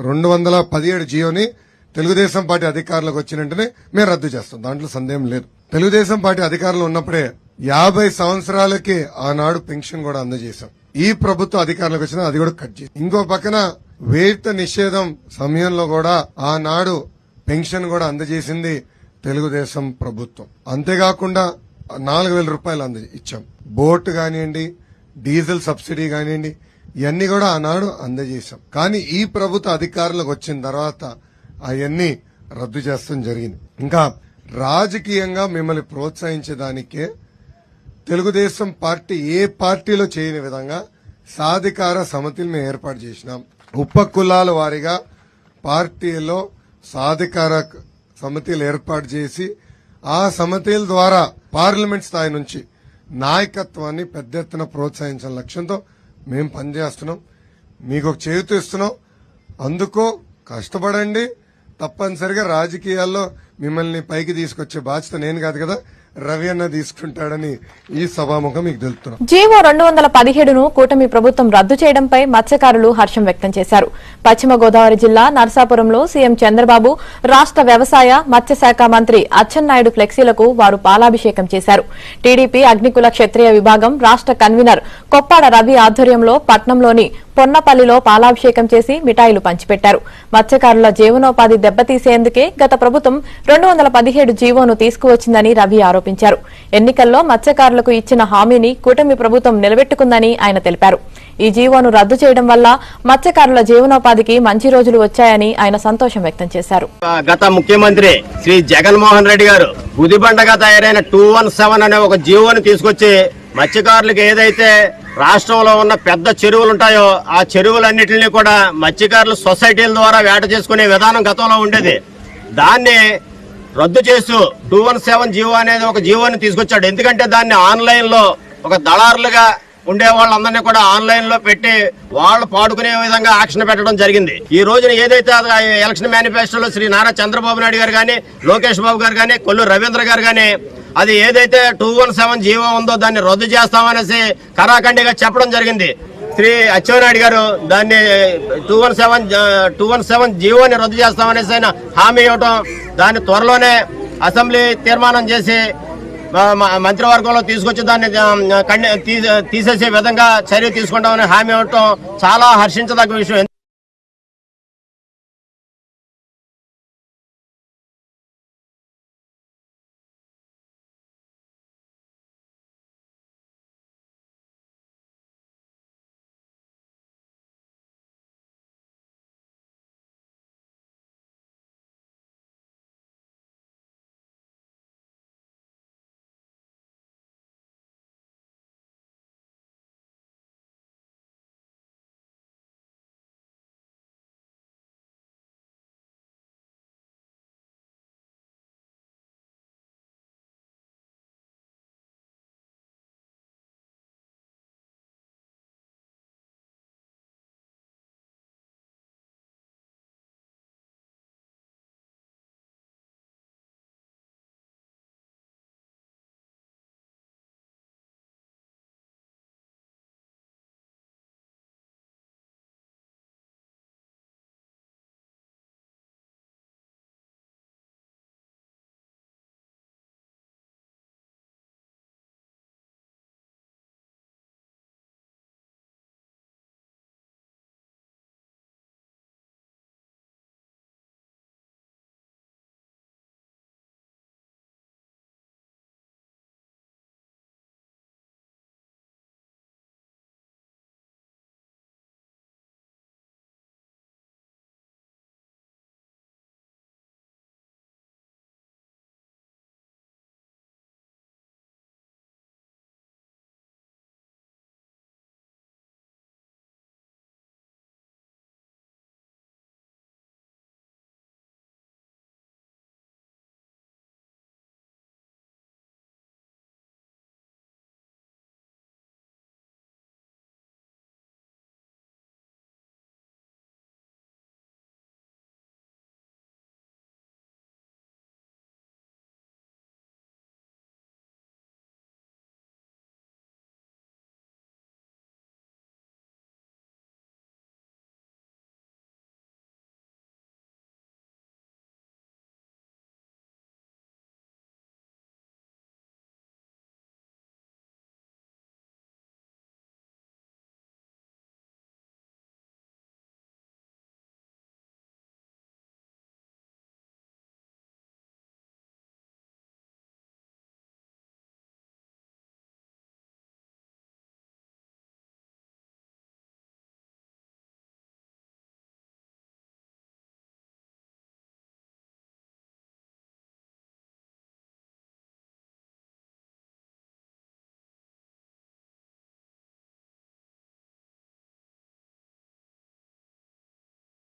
217 Gionee Telugu Desam party అధికారులకు వచ్చిన వెంటనే మేము రద్దు చేస్తాం. దాంట్లో సందేహం లేదు. తెలుగుదేశం పార్టీ అధికారులు ఉన్నప్పుడే 50 సంవత్సరాలకి ఆనాడు పెన్షన్ కూడా అందజేశాం. ఈ ప్రభుత్వం అధికారులకు వచ్చినా అది కూడా కట్ చేసి, ఇంకో పక్కన వేత నిషేధం సమయంలో కూడా ఆనాడు పెన్షన్ కూడా అందజేసింది తెలుగుదేశం ప్రభుత్వం. అంతేకాకుండా 4,000 రూపాయలు ఇచ్చాం. బోట్ కానివ్వండి, డీజిల్ సబ్సిడీ కానివ్వండి, ఇవన్నీ కూడా ఆనాడు అందజేశాం. కానీ ఈ ప్రభుత్వ అధికారులకు వచ్చిన తర్వాత అవన్నీ రద్దు చేస్తాం జరిగింది. ఇంకా రాజకీయంగా మిమ్మల్ని ప్రోత్సహించడానికే తెలుగుదేశం పార్టీ ఏ పార్టీలో చేయని విధంగా సాధికార సమితిని మేము ఏర్పాటు చేసినాం. ఉప కులాల వారీగా పార్టీలో సాధికార సమితిలు ఏర్పాటు చేసి ఆ సమితిల ద్వారా పార్లమెంట్ స్థాయి నుంచి నాయకత్వాన్ని పెద్ద ఎత్తున ప్రోత్సహించిన లక్ష్యంతో మేము పనిచేస్తున్నాం. మీకు ఒక చేయూత ఇస్తున్నాం. అందుకో కష్టపడండి. తప్పనిసరిగా రాజకీయాల్లో మిమ్మల్ని పైకి తీసుకొచ్చే బాధ్యత నేను కాదు కదా, రవి అన్న తీసుకుంటాడని ఈ సభాముఖం మీకు తెలుపుతున్నాం. జీవో 217ను కూటమి ప్రభుత్వం రద్దు చేయడంపై మత్స్యకారులు హర్షం వ్యక్తం చేశారు. పశ్చిమ గోదావరి జిల్లా నరసాపురంలో సీఎం చంద్రబాబు, రాష్ట వ్యవసాయ మత్స్యశాఖ మంత్రి అచ్చెన్నాయుడు ఫ్లెక్సీలకు వారు పాలాభిషేకం చేశారు. టీడీపీ అగ్నికుల క్షత్రియ విభాగం రాష్ట కన్వీనర్ కొప్పాడ రవి ఆధ్వర్యంలో పట్నంలోని పొన్నపల్లిలో పాలాభిషేకం చేసి మిఠాయిలు పంచిపెట్టారు. మత్స్యకారుల జీవనోపాధి దెబ్బతీసేందుకే గత ప్రభుత్వం 217 జీవోను తీసుకువచ్చిందని రవి ఆరోపించారు. ఎన్నికల్లో మత్స్యకారులకు ఇచ్చిన హామీని కూటమి ప్రభుత్వం నిలబెట్టుకుందని ఆయన తెలిపారు. ఈ జీవోను రద్దు చేయడం వల్ల మత్స్యకారుల జీవనోపాధికి మంచి రోజులు వచ్చాయని ఆయన సంతోషం వ్యక్తం చేశారు. గత ముఖ్యమంత్రి శ్రీ జగన్మోహన్ రెడ్డి గారు గుదిబండగా తయారైన 217 అనే ఒక జీవోని తీసుకొచ్చి మత్స్యకారులకు ఏదైతే రాష్ట్రంలో ఉన్న పెద్ద చెరువులు ఉంటాయో ఆ చెరువులన్నింటినీ కూడా మత్స్యకారులు సొసైటీల ద్వారా వేట చేసుకునే విధానం గతంలో ఉండేది. దాన్ని రద్దు చేస్తూ 217 జీవో అనేది ఒక జీవోని తీసుకొచ్చాడు. ఎందుకంటే దాన్ని ఆన్లైన్ లో ఒక దళారులుగా ఉండే వాళ్ళందరినీ కూడా ఆన్లైన్ లో పెట్టి వాళ్ళు పాడుకునే విధంగా యాక్షన్ పెట్టడం జరిగింది. ఈ రోజున ఏదైతే ఎలక్షన్ మేనిఫెస్టోలో శ్రీ నారా చంద్రబాబు నాయుడు గారు కానీ, లోకేష్ బాబు గారు కానీ, కొల్లు రవీంద్ర గారు కానీ అది ఏదైతే 217 జీవో ఉందో దాన్ని రద్దు చేస్తామనేసి కరాఖండిగా చెప్పడం జరిగింది. శ్రీ అచ్చెన్నాయుడు గారు దాన్ని 217 జీవోని రద్దు చేస్తామనేసి ఆయన హామీ ఇవ్వటం, దాన్ని త్వరలోనే అసెంబ్లీ తీర్మానం చేసి మంత్రివర్గంలో తీసుకొచ్చి దాన్ని తీసేసే విధంగా చర్య తీసుకుంటామని హామీ ఇవ్వటం చాలా హర్షించదగ్గ విషయం.